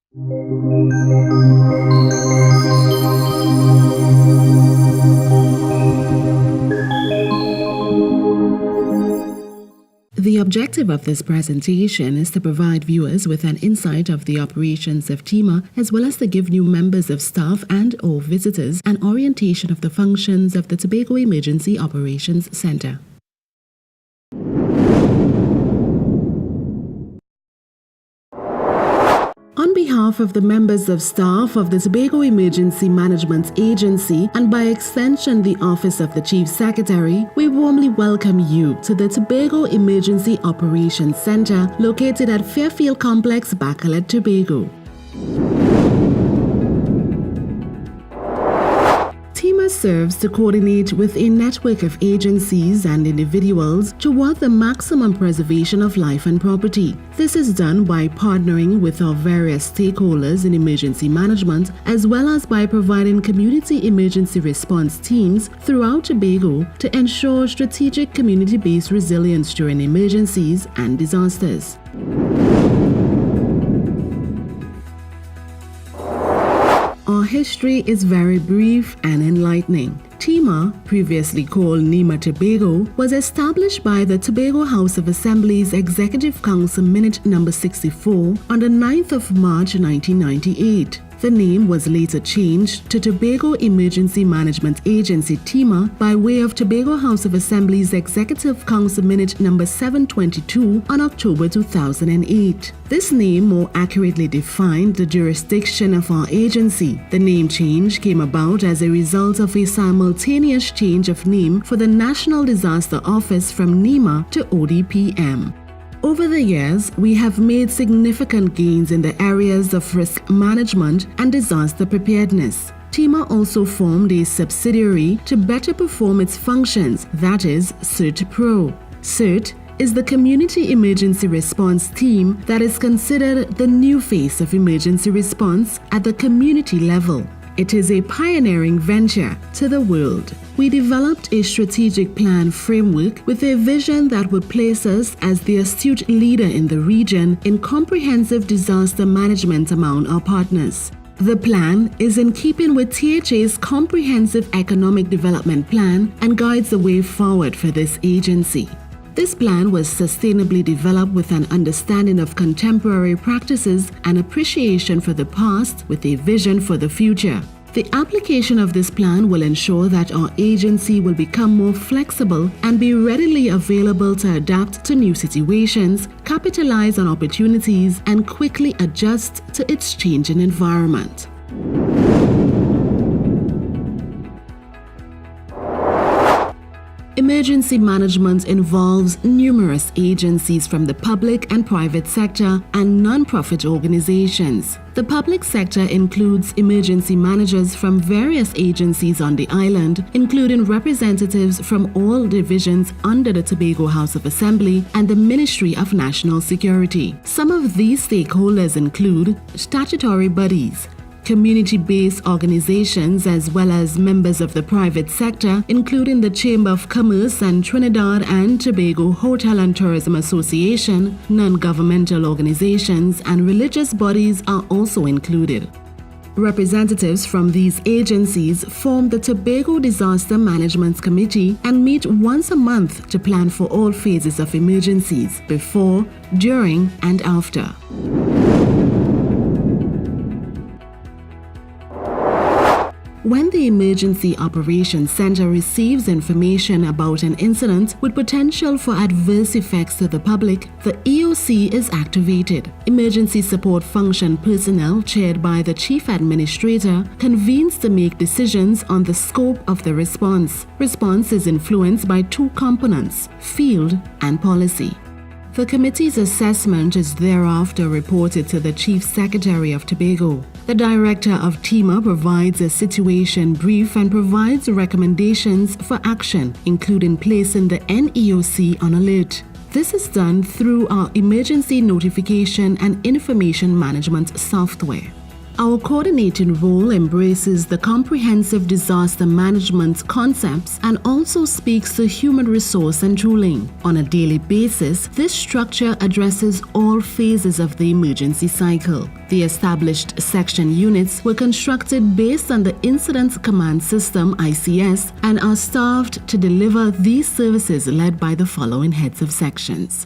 The objective of this presentation is to provide viewers with an insight of the operations of TEMA, as well as to give new members of staff and/or visitors an orientation of the functions of the Tobago Emergency Operations Center. On behalf of the members of staff of the Tobago Emergency Management Agency and by extension the Office of the Chief Secretary, we warmly welcome you to the Tobago Emergency Operations Center located at Fairfield Complex, Bacolod, Tobago. TEMA serves to coordinate with a network of agencies and individuals toward the maximum preservation of life and property. This is done by partnering with our various stakeholders in emergency management, as well as by providing community emergency response teams throughout Tobago to ensure strategic community-based resilience during emergencies and disasters. Our history is very brief and enlightening. TEMA, previously called NEMA Tobago, was established by the Tobago House of Assembly's Executive Council Minute No. 64 on the 9th of March 1998. The name was later changed to Tobago Emergency Management Agency TEMA by way of Tobago House of Assembly's Executive Council Minute No. 722 on October 2008. This name more accurately defined the jurisdiction of our agency. The name change came about as a result of a simultaneous change of name for the National Disaster Office from NEMA to ODPM. Over the years, we have made significant gains in the areas of risk management and disaster preparedness. TEMA also formed a subsidiary to better perform its functions, that is, CERT Pro. CERT is the Community Emergency Response Team that is considered the new face of emergency response at the community level. It is a pioneering venture to the world. We developed a strategic plan framework with a vision that would place us as the astute leader in the region in comprehensive disaster management among our partners. The plan is in keeping with THA's comprehensive economic development plan and guides the way forward for this agency. This plan was sustainably developed with an understanding of contemporary practices and appreciation for the past with a vision for the future. The application of this plan will ensure that our agency will become more flexible and be readily available to adapt to new situations, capitalize on opportunities, and quickly adjust to its changing environment. Emergency management involves numerous agencies from the public and private sector and non-profit organizations. The public sector includes emergency managers from various agencies on the island, including representatives from all divisions under the Tobago House of Assembly and the Ministry of National Security. Some of these stakeholders include statutory bodies, community-based organizations, as well as members of the private sector, including the Chamber of Commerce and Trinidad and Tobago Hotel and Tourism Association. Non-governmental organizations and religious bodies are also included. Representatives from these agencies form the Tobago Disaster Management Committee and meet once a month to plan for all phases of emergencies, before, during, and after. When the Emergency Operations Center receives information about an incident with potential for adverse effects to the public, the EOC is activated. Emergency Support Function personnel, chaired by the Chief Administrator, convenes to make decisions on the scope of the response. Response is influenced by two components: field and policy. The committee's assessment is thereafter reported to the Chief Secretary of Tobago. The Director of TEMA provides a situation brief and provides recommendations for action, including placing the NEOC on alert. This is done through our Emergency Notification and Information Management software. Our coordinating role embraces the comprehensive disaster management concepts and also speaks to human resource and tooling. On a daily basis, this structure addresses all phases of the emergency cycle. The established section units were constructed based on the Incident Command System (ICS) and are staffed to deliver these services led by the following heads of sections.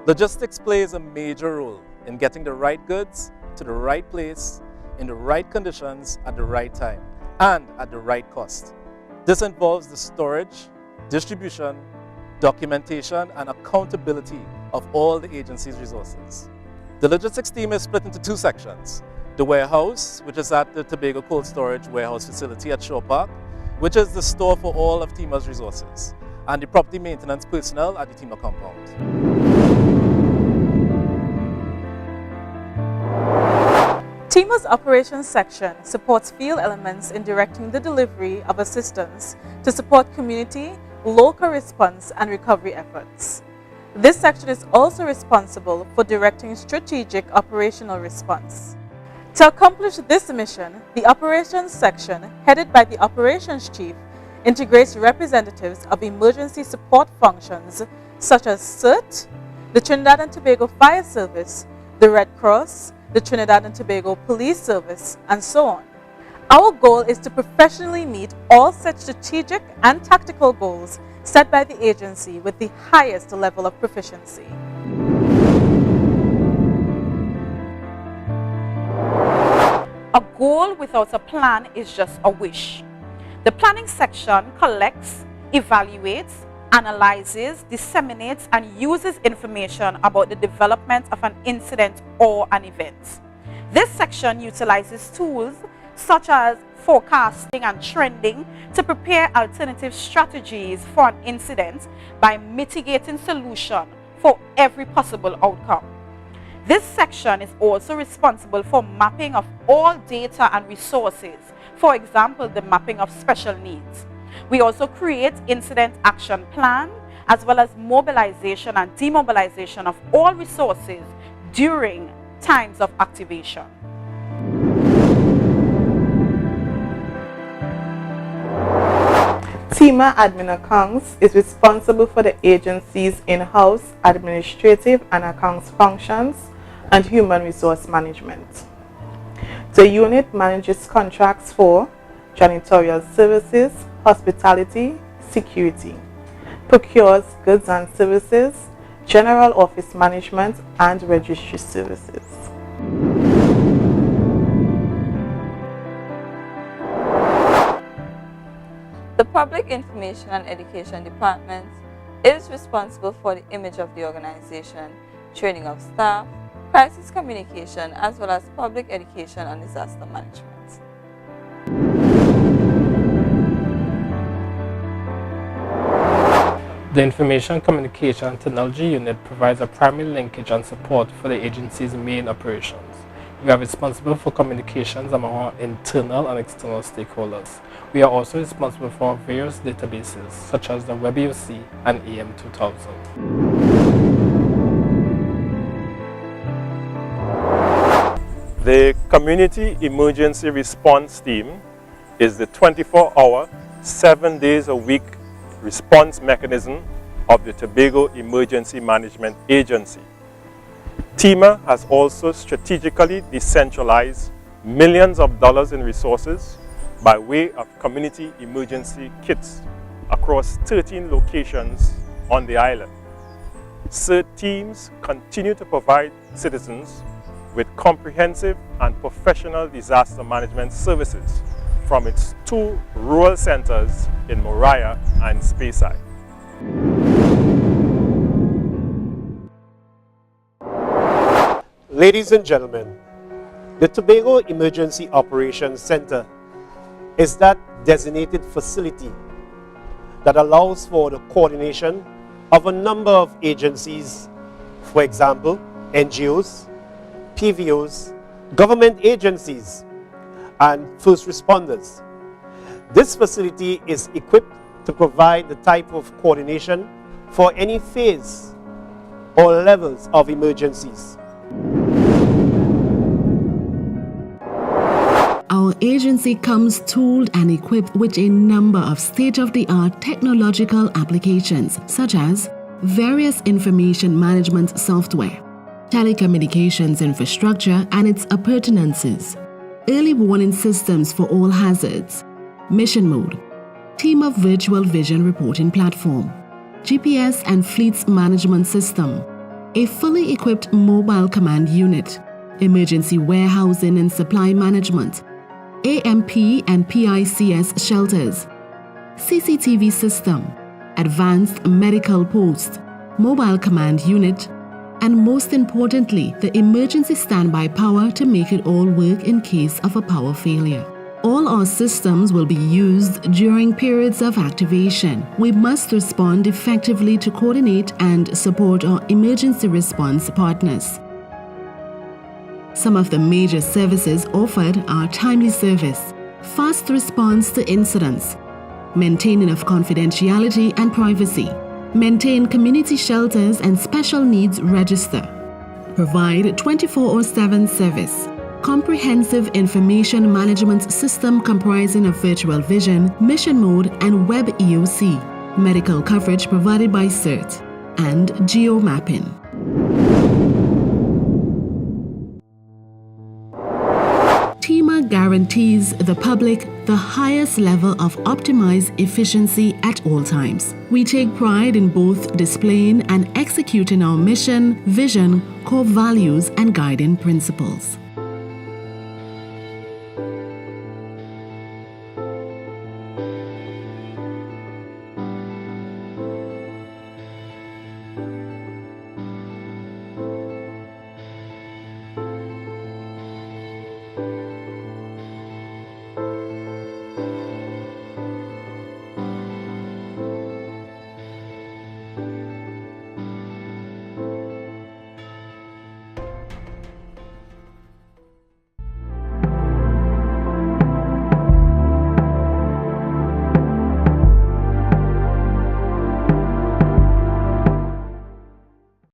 Logistics plays a major role in getting the right goods to the right place, in the right conditions, at the right time, and at the right cost. This involves the storage, distribution, documentation, and accountability of all the agency's resources. The logistics team is split into two sections. The warehouse, which is at the Tobago Cold Storage Warehouse Facility at Shore Park, which is the store for all of TEMA's resources, and the property maintenance personnel at the TEMA compound. TEMA's operations section supports field elements in directing the delivery of assistance to support community, local response and recovery efforts. This section is also responsible for directing strategic operational response. To accomplish this mission, the operations section, headed by the operations chief, integrates representatives of emergency support functions such as CERT, the Trinidad and Tobago Fire Service, the Red Cross, the Trinidad and Tobago Police Service, and so on. Our goal is to professionally meet all such strategic and tactical goals set by the agency with the highest level of proficiency. A goal without a plan is just a wish. The planning section collects, evaluates, analyzes, disseminates, and uses information about the development of an incident or an event. This section utilizes tools such as forecasting and trending to prepare alternative strategies for an incident by mitigating solution for every possible outcome. This section is also responsible for mapping of all data and resources, for example, the mapping of special needs. We also create incident action plan as well as mobilization and demobilization of all resources during times of activation. TEMA Admin Accounts is responsible for the agency's in-house administrative and accounts functions and human resource management. The unit manages contracts for janitorial services, hospitality, security, procures goods and services, general office management, and registry services. The Public Information and Education Department is responsible for the image of the organization, training of staff, crisis communication, as well as public education and disaster management. The Information Communication and Technology Unit provides a primary linkage and support for the agency's main operations. We are responsible for communications among our internal and external stakeholders. We are also responsible for various databases such as the WebUC and AM2000. The Community Emergency Response Team is the 24-hour, 7 days a week response mechanism of the Tobago Emergency Management Agency. TEMA has also strategically decentralized millions of dollars in resources by way of community emergency kits across 13 locations on the island. CERT teams continue to provide citizens with comprehensive and professional disaster management services from its 2 rural centers in Moriah and Speyside. Ladies and gentlemen, the Tobago Emergency Operations Center is that designated facility that allows for the coordination of a number of agencies, for example, NGOs, PVOs, government agencies, and first responders. This facility is equipped to provide the type of coordination for any phase all levels of emergencies. Our agency comes tooled and equipped with a number of state-of-the-art technological applications, such as various information management software, telecommunications infrastructure and its appurtenances, early warning systems for all hazards, mission mode, TEMA virtual vision reporting platform, GPS and fleets management system, a fully equipped mobile command unit, emergency warehousing and supply management, AMP and PICS shelters, CCTV system, advanced medical post, mobile command unit, and most importantly, the emergency standby power to make it all work in case of a power failure. All our systems will be used during periods of activation. We must respond effectively to coordinate and support our emergency response partners. Some of the major services offered are timely service, fast response to incidents, maintaining of confidentiality and privacy, maintain community shelters and special needs register, provide 24/7 service, comprehensive information management system comprising of virtual vision, mission mode and web EOC, medical coverage provided by CERT, and geo-mapping. TEMA guarantees the public the highest level of optimized efficiency at all times. We take pride in both displaying and executing our mission, vision, core values, and guiding principles.